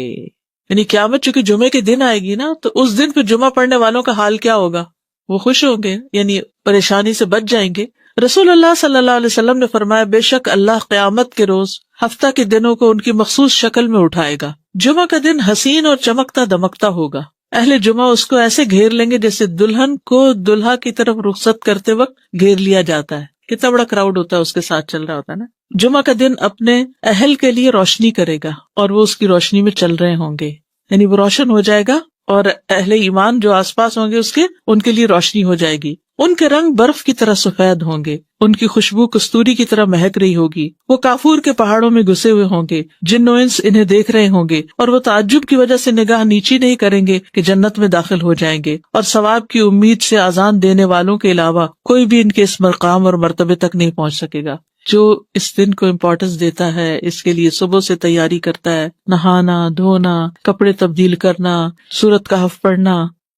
یعنی قیامت چونکہ جمعے کے دن آئے گی نا، تو اس دن پھر جمعہ پڑھنے والوں کا حال کیا ہوگا؟ وہ خوش ہوں گے، یعنی پریشانی سے بچ جائیں گے۔ رسول اللہ صلی اللہ علیہ وسلم نے فرمایا بے شک اللہ قیامت کے روز ہفتہ کے دنوں کو ان کی مخصوص شکل میں اٹھائے گا۔ جمعہ کا دن حسین اور چمکتا دمکتا ہوگا، اہل جمعہ اس کو ایسے گھیر لیں گے جیسے دلہن کو دلہا کی طرف رخصت کرتے وقت گھیر لیا جاتا ہے۔ کتنا بڑا کراؤڈ ہوتا ہے اس کے ساتھ چل رہا ہوتا ہے نا۔ جمعہ کا دن اپنے اہل کے لیے روشنی کرے گا اور وہ اس کی روشنی میں چل رہے ہوں گے، یعنی وہ روشن ہو جائے گا اور اہل ایمان جو آس پاس ہوں گے اس کے، ان کے لیے روشنی ہو جائے گی۔ ان کے رنگ برف کی طرح سفید ہوں گے، ان کی خوشبو کستوری کی طرح مہک رہی ہوگی۔ وہ کافور کے پہاڑوں میں گھسے ہوئے ہوں گے، جن و انس انہیں دیکھ رہے ہوں گے، اور وہ تعجب کی وجہ سے نگاہ نیچی نہیں کریں گے کہ جنت میں داخل ہو جائیں گے، اور ثواب کی امید سے اذان دینے والوں کے علاوہ کوئی بھی ان کے اس مقام اور مرتبے تک نہیں پہنچ سکے گا۔ جو اس دن کو امپورٹنس دیتا ہے، اس کے لیے صبح سے تیاری کرتا ہے، نہانا دھونا، کپڑے تبدیل کرنا، سورۃ کہف پڑھنا،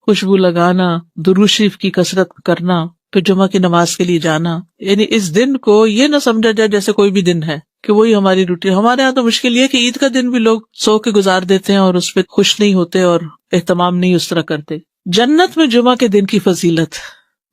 خوشبو لگانا، درود شریف کی کثرت کرنا، پھر جمعہ کی نماز کے لیے جانا، یعنی اس دن کو یہ نہ سمجھا جائے جیسے کوئی بھی دن ہے کہ وہی ہماری روٹین۔ ہمارے یہاں تو مشکل یہ کہ عید کا دن بھی لوگ سو کے گزار دیتے ہیں اور اس پہ خوش نہیں ہوتے اور اہتمام نہیں اس طرح کرتے۔ جنت میں جمعہ کے دن کی فضیلت،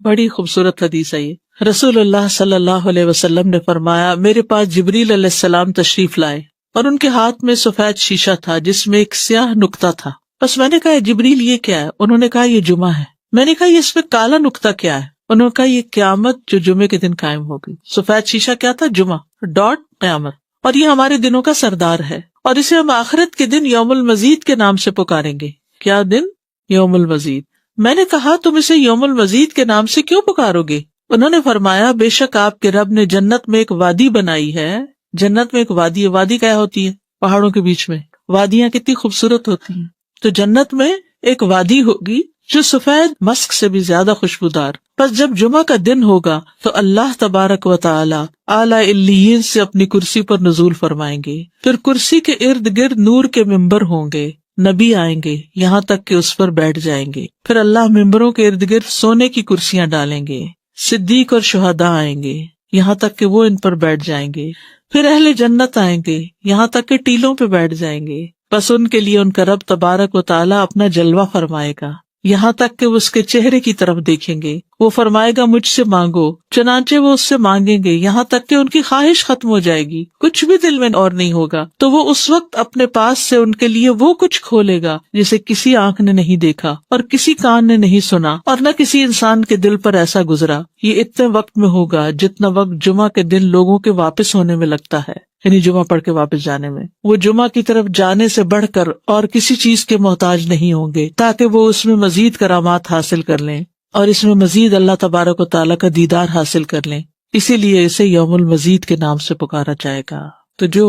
بڑی خوبصورت حدیث ہے یہ۔ رسول اللہ صلی اللہ علیہ وسلم نے فرمایا میرے پاس جبریل علیہ السلام تشریف لائے اور ان کے ہاتھ میں سفید شیشہ تھا جس میں ایک سیاہ نقطہ تھا۔ بس میں نے کہا جبریل یہ کیا ہے؟ انہوں نے کہا یہ جمعہ ہے۔ میں نے کہا یہ اس میں کالا نقطہ کیا ہے؟ انہوں نے کہا یہ قیامت جو جمعے کے دن قائم ہوگی۔ سفید شیشہ کیا تھا؟ جمعہ ڈاٹ قیامت، اور یہ ہمارے دنوں کا سردار ہے، اور اسے ہم آخرت کے دن یوم المزید کے نام سے پکاریں گے۔ کیا دن؟ یوم المزید۔ میں نے کہا تم اسے یوم المزید کے نام سے کیوں پکارو گے؟ انہوں نے فرمایا بے شک آپ کے رب نے جنت میں ایک وادی بنائی ہے۔ جنت میں ایک وادی ہے۔ وادی کیا ہوتی ہے؟ پہاڑوں کے بیچ میں۔ وادیاں کتنی خوبصورت ہوتی ہیں۔ تو جنت میں ایک وادی ہوگی جو سفید مسک سے بھی زیادہ خوشبودار۔ پس جب جمعہ کا دن ہوگا تو اللہ تبارک و تعالی اعلی علیین سے اپنی کرسی پر نزول فرمائیں گے، پھر کرسی کے ارد گرد نور کے ممبر ہوں گے، نبی آئیں گے یہاں تک کہ اس پر بیٹھ جائیں گے، پھر اللہ ممبروں کے ارد گرد سونے کی کرسیاں ڈالیں گے، صدیق اور شہداء آئیں گے یہاں تک کہ وہ ان پر بیٹھ جائیں گے، پھر اہل جنت آئیں گے یہاں تک کہ ٹیلوں پہ بیٹھ جائیں گے، بس ان کے لیے ان کا رب تبارک و تعالی اپنا جلوہ فرمائے گا یہاں تک کہ وہ اس کے چہرے کی طرف دیکھیں گے۔ وہ فرمائے گا مجھ سے مانگو، چنانچہ وہ اس سے مانگیں گے یہاں تک کہ ان کی خواہش ختم ہو جائے گی، کچھ بھی دل میں اور نہیں ہوگا، تو وہ اس وقت اپنے پاس سے ان کے لیے وہ کچھ کھولے گا جسے کسی آنکھ نے نہیں دیکھا اور کسی کان نے نہیں سنا اور نہ کسی انسان کے دل پر ایسا گزرا۔ یہ اتنے وقت میں ہوگا جتنا وقت جمعہ کے دن لوگوں کے واپس ہونے میں لگتا ہے، یعنی جمعہ پڑھ کے واپس جانے میں۔ وہ جمعہ کی طرف جانے سے بڑھ کر اور کسی چیز کے محتاج نہیں ہوں گے تاکہ وہ اس میں مزید کرامات حاصل کر لیں اور اس میں مزید اللہ تبارک و تعالیٰ کا دیدار حاصل کر لیں، اسی لیے اسے یوم المزید کے نام سے پکارا جائے گا۔ تو جو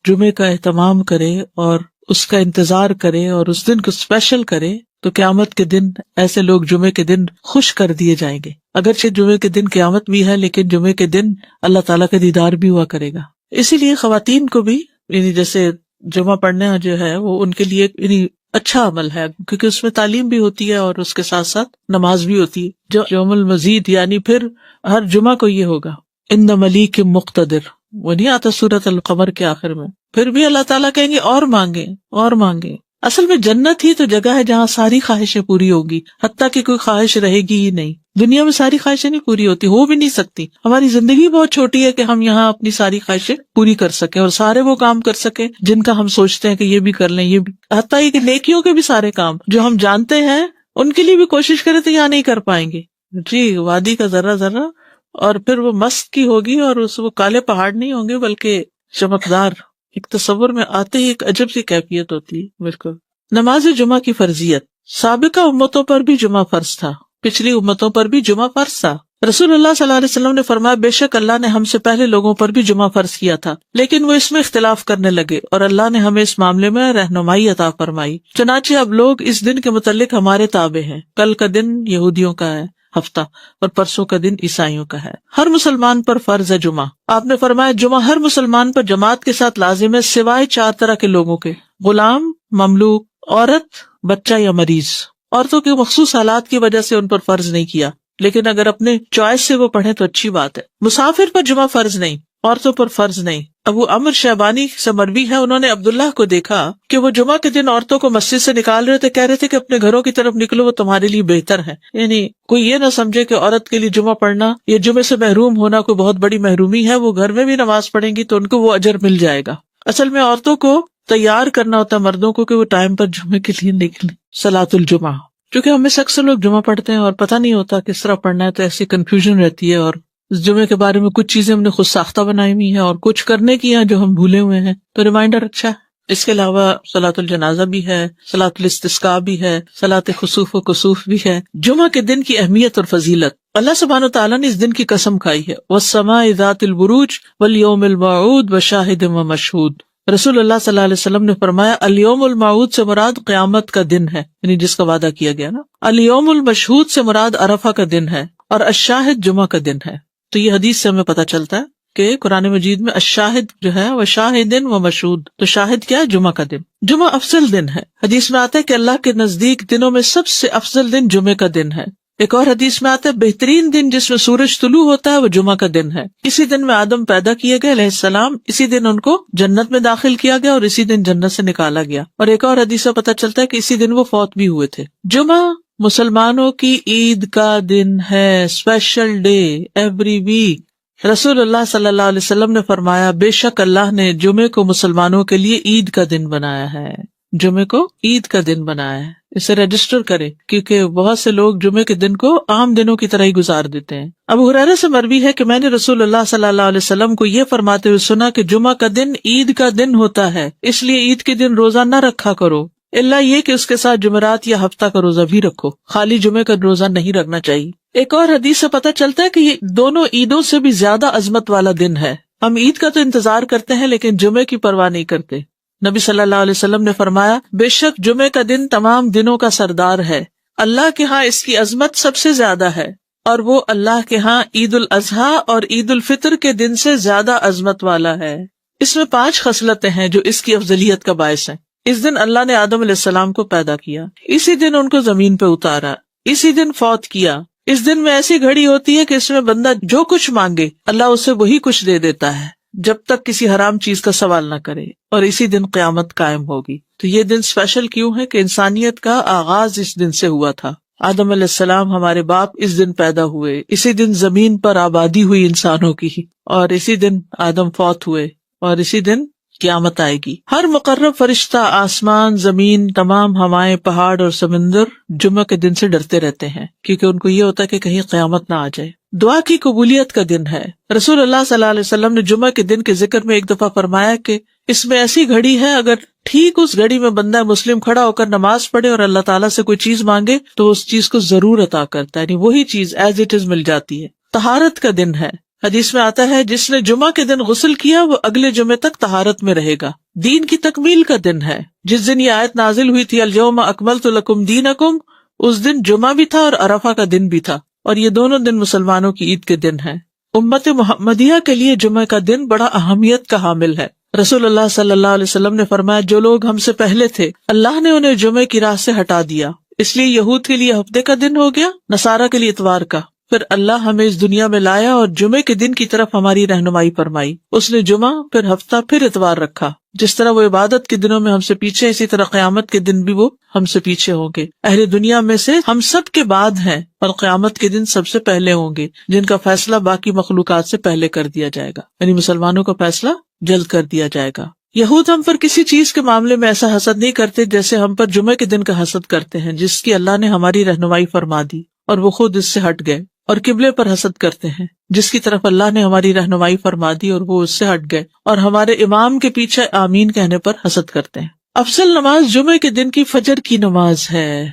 جمعے کا اہتمام کرے اور اس کا انتظار کرے اور اس دن کو اسپیشل کرے، تو قیامت کے دن ایسے لوگ جمعے کے دن خوش کر دیے جائیں گے. اگرچہ جمعے کے دن قیامت بھی ہے لیکن جمعے کے دن اللہ تعالیٰ کا دیدار بھی ہوا کرے گا. اسی لیے خواتین کو بھی یعنی جیسے جمعہ پڑھنا جو ہے وہ ان کے لیے یعنی اچھا عمل ہے، کیونکہ اس میں تعلیم بھی ہوتی ہے اور اس کے ساتھ ساتھ نماز بھی ہوتی ہے. جو یوم المزید یعنی پھر ہر جمعہ کو یہ ہوگا ان ملیک مقتدر، وہ نہیں آتا سورۃ القمر کے آخر میں، پھر بھی اللہ تعالیٰ کہیں گے اور مانگے اور مانگے. اصل میں جنت ہی تو جگہ ہے جہاں ساری خواہشیں پوری ہوگی، حتیٰ کہ کوئی خواہش رہے گی ہی نہیں. دنیا میں ساری خواہشیں نہیں پوری ہوتی، ہو بھی نہیں سکتی. ہماری زندگی بہت چھوٹی ہے کہ ہم یہاں اپنی ساری خواہشیں پوری کر سکیں اور سارے وہ کام کر سکیں جن کا ہم سوچتے ہیں کہ یہ بھی کر لیں، یہ بھی، حتیٰ کہ نیکیوں کے بھی سارے کام جو ہم جانتے ہیں ان کے لیے بھی کوشش کریں تو یہاں نہیں کر پائیں گے. جی وادی کا ذرہ ذرہ، اور پھر وہ مست کی ہوگی اور وہ کالے پہاڑ نہیں ہوں گے بلکہ چمکدار. ایک تصور میں آتے ہی ایک عجب سی کیفیت ہوتی ہے. بالکل. نماز جمعہ کی فرضیت. سابقہ امتوں پر بھی جمعہ فرض تھا، پچھلی امتوں پر بھی جمعہ فرض تھا. رسول اللہ صلی اللہ علیہ وسلم نے فرمایا بے شک اللہ نے ہم سے پہلے لوگوں پر بھی جمعہ فرض کیا تھا لیکن وہ اس میں اختلاف کرنے لگے اور اللہ نے ہمیں اس معاملے میں رہنمائی عطا فرمائی. چنانچہ اب لوگ اس دن کے متعلق ہمارے تابع ہیں. کل کا دن یہودیوں کا ہے ہفتہ اور پرسوں کا دن عیسائیوں کا ہے. ہر مسلمان پر فرض ہے جمعہ. آپ نے فرمایا جمعہ ہر مسلمان پر جماعت کے ساتھ لازم ہے سوائے 4 طرح کے لوگوں کے: غلام، مملوک، عورت، بچہ یا مریض. عورتوں کے مخصوص حالات کی وجہ سے ان پر فرض نہیں کیا، لیکن اگر اپنے چوائس سے وہ پڑھیں تو اچھی بات ہے. مسافر پر جمعہ فرض نہیں، عورتوں پر فرض نہیں. ابو عمر شیبانی سے مروی ہے، انہوں نے عبداللہ کو دیکھا کہ وہ جمعہ کے دن عورتوں کو مسجد سے نکال رہے تھے، کہہ رہے تھے کہ اپنے گھروں کی طرف نکلو، وہ تمہارے لیے بہتر ہے. یعنی کوئی یہ نہ سمجھے کہ عورت کے لیے جمعہ پڑھنا یا جمعے سے محروم ہونا کوئی بہت بڑی محرومی ہے. وہ گھر میں بھی نماز پڑھیں گی تو ان کو وہ اجر مل جائے گا. اصل میں عورتوں کو تیار کرنا ہوتا ہے مردوں کو کہ وہ ٹائم پر جمعے کے لیے نکلیں. صلاۃ الجمعہ، کیونکہ ہم میں سے اکثر لوگ جمعہ پڑھتے ہیں اور پتہ نہیں ہوتا کس طرح پڑھنا ہے، تو ایسی کنفیوژن رہتی ہے. اور اس جمعے کے بارے میں کچھ چیزیں ہم نے خود ساختہ بنائی ہوئی ہیں اور کچھ کرنے کی ہیں جو ہم بھولے ہوئے ہیں، تو ریمائنڈر اچھا ہے. اس کے علاوہ صلاۃ الجنازہ بھی ہے، صلاۃ الاستسقاء بھی ہے، صلاۃ خسوف و کسوف بھی ہے. جمعہ کے دن کی اہمیت اور فضیلت. اللہ سبحانہ وتعالیٰ نے اس دن کی قسم کھائی ہے، والسماء ذات البروج والیوم الموعود وشاہد ومشہود. رسول اللہ صلی اللہ علیہ وسلم نے فرمایا الیوم الموعود سے مراد قیامت کا دن ہے، یعنی جس کا وعدہ کیا گیا نا. الیوم المشہود سے مراد عرفہ کا دن ہے، اور الشاہد جمعہ کا دن ہے. تو یہ حدیث سے ہمیں پتہ چلتا ہے کہ قرآن مجید میں الشاہد جو ہے وہ شاہد و مشہود، تو شاہد کیا ہے؟ جمعہ کا دن. جمعہ افضل دن ہے. حدیث میں آتا ہے کہ اللہ کے نزدیک دنوں میں سب سے افضل دن جمعے کا دن ہے. ایک اور حدیث میں آتا ہے بہترین دن جس میں سورج طلوع ہوتا ہے وہ جمعہ کا دن ہے. اسی دن میں آدم پیدا کیے گئے علیہ السلام، اسی دن ان کو جنت میں داخل کیا گیا اور اسی دن جنت سے نکالا گیا. اور ایک اور حدیث سے پتہ چلتا ہے کہ اسی دن وہ فوت بھی ہوئے تھے. جمعہ مسلمانوں کی عید کا دن ہے، اسپیشل ڈے ایوری ویک. رسول اللہ صلی اللہ علیہ وسلم نے فرمایا بے شک اللہ نے جمعے کو مسلمانوں کے لیے عید کا دن بنایا ہے. جمعے کو عید کا دن بنایا ہے. اسے رجسٹر کرے، کیونکہ بہت سے لوگ جمعے کے دن کو عام دنوں کی طرح ہی گزار دیتے ہیں. ابو ہریرہ سے مروی ہے کہ میں نے رسول اللہ صلی اللہ علیہ وسلم کو یہ فرماتے ہوئے سنا کہ جمعہ کا دن عید کا دن ہوتا ہے، اس لیے عید کے دن روزہ نہ رکھا کرو، الا یہ کہ اس کے ساتھ جمعرات یا ہفتہ کا روزہ بھی رکھو، خالی جمعے کا روزہ نہیں رکھنا چاہیے. ایک اور حدیث سے پتہ چلتا ہے کہ یہ دونوں عیدوں سے بھی زیادہ عظمت والا دن ہے. ہم عید کا تو انتظار کرتے ہیں لیکن جمعے کی پرواہ نہیں کرتے. نبی صلی اللہ علیہ وسلم نے فرمایا بے شک جمعے کا دن تمام دنوں کا سردار ہے، اللہ کے ہاں اس کی عظمت سب سے زیادہ ہے، اور وہ اللہ کے ہاں عید الاضحیٰ اور عید الفطر کے دن سے زیادہ عظمت والا ہے. اس میں 5 خصلتیں ہیں جو اس کی افضلیت کا باعث ہیں. اس دن اللہ نے آدم علیہ السلام کو پیدا کیا، اسی دن ان کو زمین پہ اتارا، اسی دن فوت کیا. اس دن میں ایسی گھڑی ہوتی ہے کہ اس میں بندہ جو کچھ مانگے اللہ اسے وہی کچھ دے دیتا ہے جب تک کسی حرام چیز کا سوال نہ کرے، اور اسی دن قیامت قائم ہوگی. تو یہ دن اسپیشل کیوں ہے کہ انسانیت کا آغاز اس دن سے ہوا تھا. آدم علیہ السلام ہمارے باپ اس دن پیدا ہوئے، اسی دن زمین پر آبادی ہوئی انسانوں کی، اور اسی دن آدم فوت ہوئے، اور اسی دن قیامت آئے گی. ہر مقرب فرشتہ، آسمان، زمین، تمام ہوائیں، پہاڑ اور سمندر جمعہ کے دن سے ڈرتے رہتے ہیں، کیونکہ ان کو یہ ہوتا ہے کہ کہیں قیامت نہ آ جائے. دعا کی قبولیت کا دن ہے. رسول اللہ صلی اللہ علیہ وسلم نے جمعہ کے دن کے ذکر میں ایک دفعہ فرمایا کہ اس میں ایسی گھڑی ہے، اگر ٹھیک اس گھڑی میں بندہ مسلم کھڑا ہو کر نماز پڑھے اور اللہ تعالیٰ سے کوئی چیز مانگے تو اس چیز کو ضرور عطا کرتا ہے، یعنی وہی چیز ایز اٹ از مل جاتی ہے. طہارت کا دن ہے. حدیث میں آتا ہے جس نے جمعہ کے دن غسل کیا وہ اگلے جمعے تک طہارت میں رہے گا. دین کی تکمیل کا دن ہے. جس دن یہ آیت نازل ہوئی تھی الیوم اکملت لکم دینکم، اس دن جمعہ بھی تھا اور عرفہ کا دن بھی تھا، اور یہ دونوں دن مسلمانوں کی عید کے دن ہیں. امت محمدیہ کے لیے جمعہ کا دن بڑا اہمیت کا حامل ہے. رسول اللہ صلی اللہ علیہ وسلم نے فرمایا جو لوگ ہم سے پہلے تھے اللہ نے انہیں جمعے کی راہ سے ہٹا دیا، اس لیے یہود کے لیے ہفتے کا دن ہو گیا، نصارہ کے لیے اتوار کا. پھر اللہ ہمیں اس دنیا میں لایا اور جمعے کے دن کی طرف ہماری رہنمائی فرمائی. اس نے جمعہ، پھر ہفتہ، پھر اتوار رکھا. جس طرح وہ عبادت کے دنوں میں ہم سے پیچھے، اسی طرح قیامت کے دن بھی وہ ہم سے پیچھے ہوں گے. اہل دنیا میں سے ہم سب کے بعد ہیں اور قیامت کے دن سب سے پہلے ہوں گے، جن کا فیصلہ باقی مخلوقات سے پہلے کر دیا جائے گا. یعنی مسلمانوں کا فیصلہ جلد کر دیا جائے گا. یہود ہم پر کسی چیز کے معاملے میں ایسا حسد نہیں کرتے جیسے ہم پر جمعے کے دن کا حسد کرتے ہیں، جس کی اللہ نے ہماری رہنمائی فرما دی اور وہ خود اس سے ہٹ گئے. اور قبلے پر حسد کرتے ہیں جس کی طرف اللہ نے ہماری رہنمائی فرما دی اور وہ اس سے ہٹ گئے. اور ہمارے امام کے پیچھے آمین کہنے پر حسد کرتے ہیں. افضل نماز جمعے کے دن کی فجر کی نماز ہے.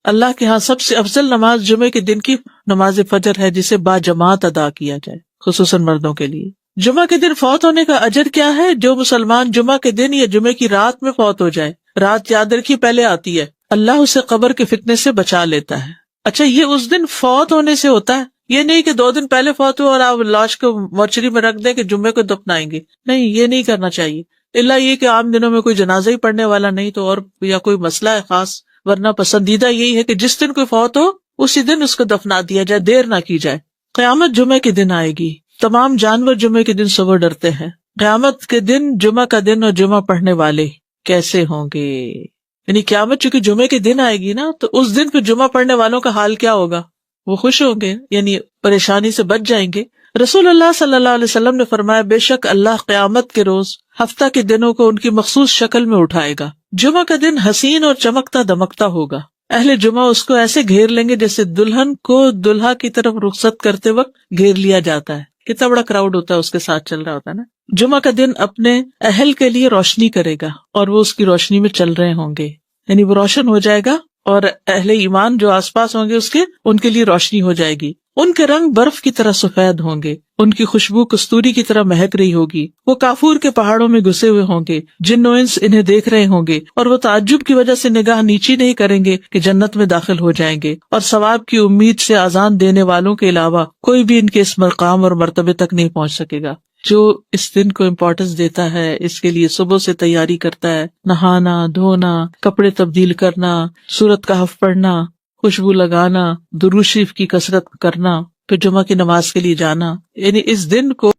اللہ کے ہاں سب سے افضل نماز جمعے کے دن کی نماز فجر ہے، جسے با جماعت ادا کیا جائے، خصوصاً مردوں کے لیے. جمعہ کے دن فوت ہونے کا اجر کیا ہے؟ جو مسلمان جمعہ کے دن یا جمعے کی رات میں فوت ہو جائے، رات یاد رکھیے پہلے آتی ہے، اللہ اسے قبر کے فتنے سے بچا لیتا ہے. اچھا، یہ اس دن فوت ہونے سے ہوتا ہے، یہ نہیں کہ 2 دن پہلے فوت ہو اور آپ لاش کو مورچری میں رکھ دیں کہ جمعے کو دفنائیں گے. نہیں، یہ نہیں کرنا چاہیے، الا یہ کہ عام دنوں میں کوئی جنازہ ہی پڑھنے والا نہیں تو، اور یا کوئی مسئلہ ہے خاص، ورنہ پسندیدہ یہی ہے کہ جس دن کوئی فوت ہو اسی دن اس کو دفنا دیا جائے، دیر نہ کی جائے. قیامت جمعے کے دن آئے گی. تمام جانور جمعے کے دن صبح ڈرتے ہیں. قیامت کے دن جمعہ کا دن اور جمعہ پڑھنے والے کیسے ہوں گے؟ یعنی قیامت چونکہ جمعے کے دن آئے گی نا، تو اس دن پھر جمعہ پڑھنے والوں کا حال کیا ہوگا؟ وہ خوش ہوں گے، یعنی پریشانی سے بچ جائیں گے. رسول اللہ صلی اللہ علیہ وسلم نے فرمایا بے شک اللہ قیامت کے روز ہفتہ کے دنوں کو ان کی مخصوص شکل میں اٹھائے گا. جمعہ کا دن حسین اور چمکتا دمکتا ہوگا. اہل جمعہ اس کو ایسے گھیر لیں گے جیسے دلہن کو دلہا کی طرف رخصت کرتے وقت گھیر لیا جاتا ہے. کتنا بڑا کراؤڈ ہوتا ہے اس کے ساتھ چل رہا ہوتا ہے نا. جمعہ کا دن اپنے اہل کے لیے روشنی کرے گا اور وہ اس کی روشنی میں چل رہے ہوں گے، یعنی وہ روشن ہو جائے گا اور اہل ایمان جو آس پاس ہوں گے اس کے، ان کے لیے روشنی ہو جائے گی. ان کے رنگ برف کی طرح سفید ہوں گے، ان کی خوشبو کستوری کی طرح مہک رہی ہوگی. وہ کافور کے پہاڑوں میں گھسے ہوئے ہوں گے، جن و انس انہیں دیکھ رہے ہوں گے، اور وہ تعجب کی وجہ سے نگاہ نیچی نہیں کریں گے کہ جنت میں داخل ہو جائیں گے. اور ثواب کی امید سے آذان دینے والوں کے علاوہ کوئی بھی ان کے اس مقام اور مرتبے تک نہیں پہنچ سکے گا. جو اس دن کو امپورٹنس دیتا ہے، اس کے لیے صبح سے تیاری کرتا ہے، نہانا دھونا، کپڑے تبدیل کرنا، سورۃ کہف پڑھنا، خوشبو لگانا، درود شریف کی کثرت کرنا، پھر جمعہ کی نماز کے لیے جانا، یعنی اس دن کو